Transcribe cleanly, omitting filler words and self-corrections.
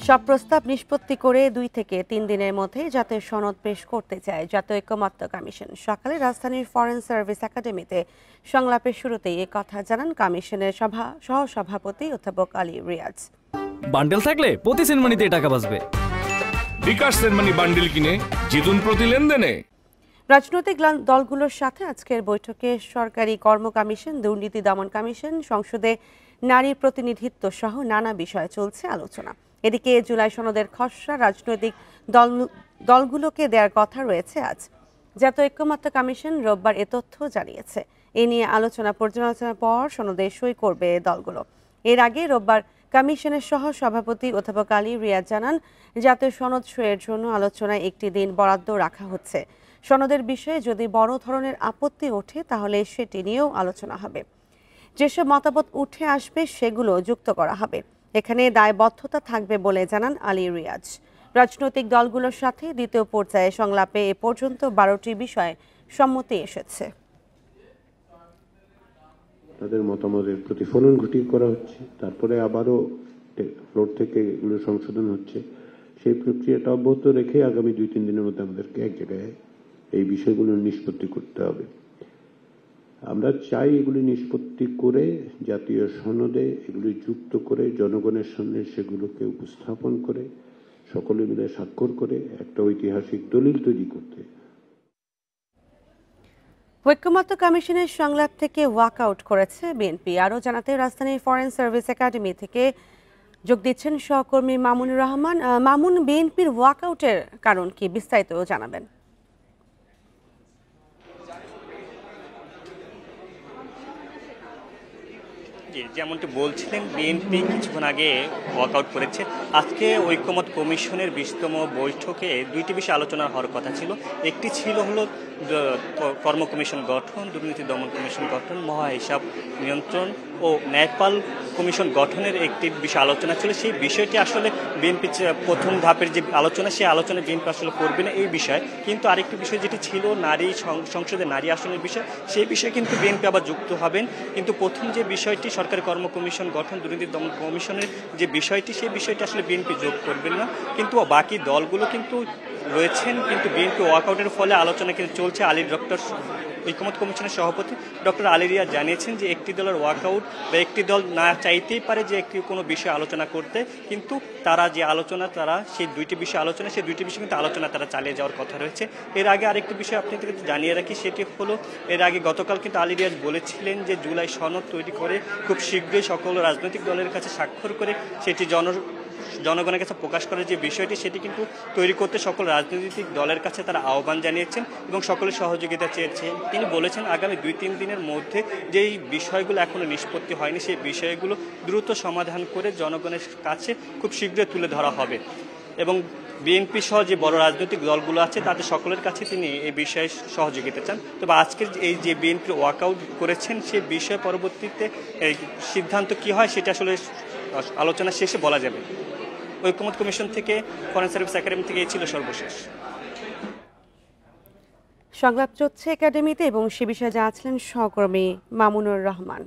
সব প্রস্তাব নিষ্পত্তি করে 2 থেকে 3 দিনের মধ্যে জাতীয় সনদ পেশ করতে চায় জাতীয় ঐকমত্য কমিশন। সকালে রাজধানীর ফরেন সার্ভিস একাডেমিতে সংলাপের শুরুতেই এ কথা জানান কমিশনের সহসভাপতি অধ্যাপক আলী রিয়াজ। বান্ডেল থাকলে প্রতি সেনমানিতে টাকা বাঁচবে। বিকাশ সেনমানি বান্ডেল কিনে জিতুন প্রতি লেনদেনে। রাজনৈতিক দলগুলোর সাথে আজকের বৈঠকে সরকারি কর্ম কমিশন, দুর্নীতি দমন কমিশন, সংসদে নারী প্রতিনিধিত্ব সহ নানা বিষয়ে চলছে আলোচনা। এদিকে জুলাই সনদের খসড়া রাজনৈতিক দলগুলোকে দেওয়ার কথা রয়েছে আজ। জাতীয় ঐকমত্য কমিশন রোববার এ তথ্য জানিয়েছে। এ নিয়ে পর্যালোচনার পর সনদে সই করবে দলগুলো। এর আগে রোববার কমিশনের সহসভাপতি অধ্যাপক আলী রিয়াজ জানান, জাতীয় সনদ সইয়ের জন্য আলোচনায় একটি দিন বরাদ্দ রাখা হচ্ছে। সনদের বিষয়ে যদি বড় ধরনের আপত্তি ওঠে তাহলে সেটি নিয়েও আলোচনা হবে। যেসব মতামত উঠে আসবে সেগুলো যুক্ত করা হবে। এখানে দায়বদ্ধতা থাকবে বলে জানান আলী রিয়াজ। রাজনৈতিক দলগুলোর সাথে দ্বিতীয় পর্যায়ে সংলাপে এ পর্যন্ত 12টি বিষয়ে সম্মতি এসেছে। তাদের মতামতের প্রতিফলন ঘটিয়ে করা হচ্ছে, তারপরে আবারও ফ্লোর থেকে এগুলো সংশোধন হচ্ছে। সেই প্রক্রিয়াটা অব্যাহত রেখে আগামী 2-3 দিনের মধ্যে আমাদেরকে এক জায়গায় এই বিষয়গুলো নিষ্পত্তি করতে হবে। আমরা চাই এগুলি নিষ্পত্তি করে জাতীয় সনদে এগুলি যুক্ত করে জনগণের সামনে সেগুলোকে উপস্থাপন করে সকলে মিলে স্বাক্ষর করে একটা ঐতিহাসিক দলিল তৈরি করতে। ঐকমত্য কমিশনের সংলাপ থেকে ওয়াকআউট করেছে বিএনপি। আরও জানাতে রাজধানীর ফরেন সার্ভিস একাডেমি থেকে যোগ দিচ্ছেন সহকর্মী মামুনুর রহমান। মামুন, বিএনপির ওয়াকআউটের কারণ কি, বিস্তারিত জানাবেন? যেমনটি বলছিলেন, বিএনপি কিছুক্ষণ আগে ওয়াকআউট করেছে। আজকে ঐকমত্য কমিশনের 20তম বৈঠকে 2টি বিষয়ে আলোচনা হওয়ার কথা ছিল। একটি ছিল হলো কর্ম কমিশন গঠন, দুর্নীতি দমন কমিশন গঠন, মহা হিসাব নিয়ন্ত্রণ ও ন্যায়পাল কমিশন গঠনের একটি বিষয় আলোচনা ছিল। সেই বিষয়টি আসলে বিএনপি প্রথম ধাপের যে আলোচনা, সেই আলোচনা বিএনপি আসলে করবে না এই বিষয়। কিন্তু আরেকটি বিষয় যেটি ছিল নারী সংসদে নারী আসনের বিষয়, সেই বিষয়ে কিন্তু বিএনপি আবার যুক্ত হবেন। কিন্তু প্রথম যে বিষয়টি সরকারি কর্ম কমিশন গঠন, দুর্নীতি দমন কমিশনের যে বিষয়টি, সেই বিষয়টি আসলে বিএনপি যোগ করবেন না। কিন্তু বাকি দলগুলো কিন্তু রয়েছেন, কিন্তু বিএনপি ওয়াকআউটের ফলে আলোচনা কিন্তু চলছে। ঐকমত্য কমিশনের সভাপতি ডক্টর আলী রিয়াজ জানিয়েছেন যে একটি দলের ওয়াকআউট বা একটি দল না চাইতেই পারে যে কোনো বিষয়ে আলোচনা করতে, কিন্তু তারা যে আলোচনা সেই 2টি বিষয় আলোচনা, সেই 2টি বিষয় কিন্তু আলোচনা তারা চালিয়ে যাওয়ার কথা রয়েছে। এর আগে আরেকটি বিষয় আপনাদেরকে জানিয়ে রাখি, সেটি হলো এর আগে গতকাল কিন্তু আলী রিয়াজ বলেছিলেন যে জুলাই সনদ তৈরি করে খুব শীঘ্রই সকল রাজনৈতিক দলের কাছে স্বাক্ষর করে সেটি জনগণের কাছে প্রকাশ করার যে বিষয়টি, সেটি কিন্তু তৈরি করতে সকল রাজনৈতিক দলের কাছে তারা আহ্বান জানিয়েছেন এবং সকলের সহযোগিতা চেয়েছেন। তিনি বলেছেন আগামী 2-3 দিনের মধ্যে যেই বিষয়গুলো এখনো নিষ্পত্তি হয়নি, সেই বিষয়গুলো দ্রুত সমাধান করে জনগণের কাছে খুব শীঘ্রই তুলে ধরা হবে এবং বিএনপি সহ যে বড় রাজনৈতিক দলগুলো আছে তাদের সকলের কাছে তিনি এই বিষয়ে সহযোগিতা চান। তবে আজকের এই যে বিএনপি ওয়াকআউট করেছেন, সেই বিষয়ে পরবর্তীতে সিদ্ধান্ত কি হয় সেটা আসলে আলোচনা শেষে বলা যাবে। ঐকমত্য কমিশন থেকে, ফরেন সার্ভিস একাডেমি থেকে এই ছিল সর্বশেষ সংলাপ চলছে একাডেমিতে এবং সে বিষয়ে জানাচ্ছিলেন সহকর্মী মামুনুর রহমান।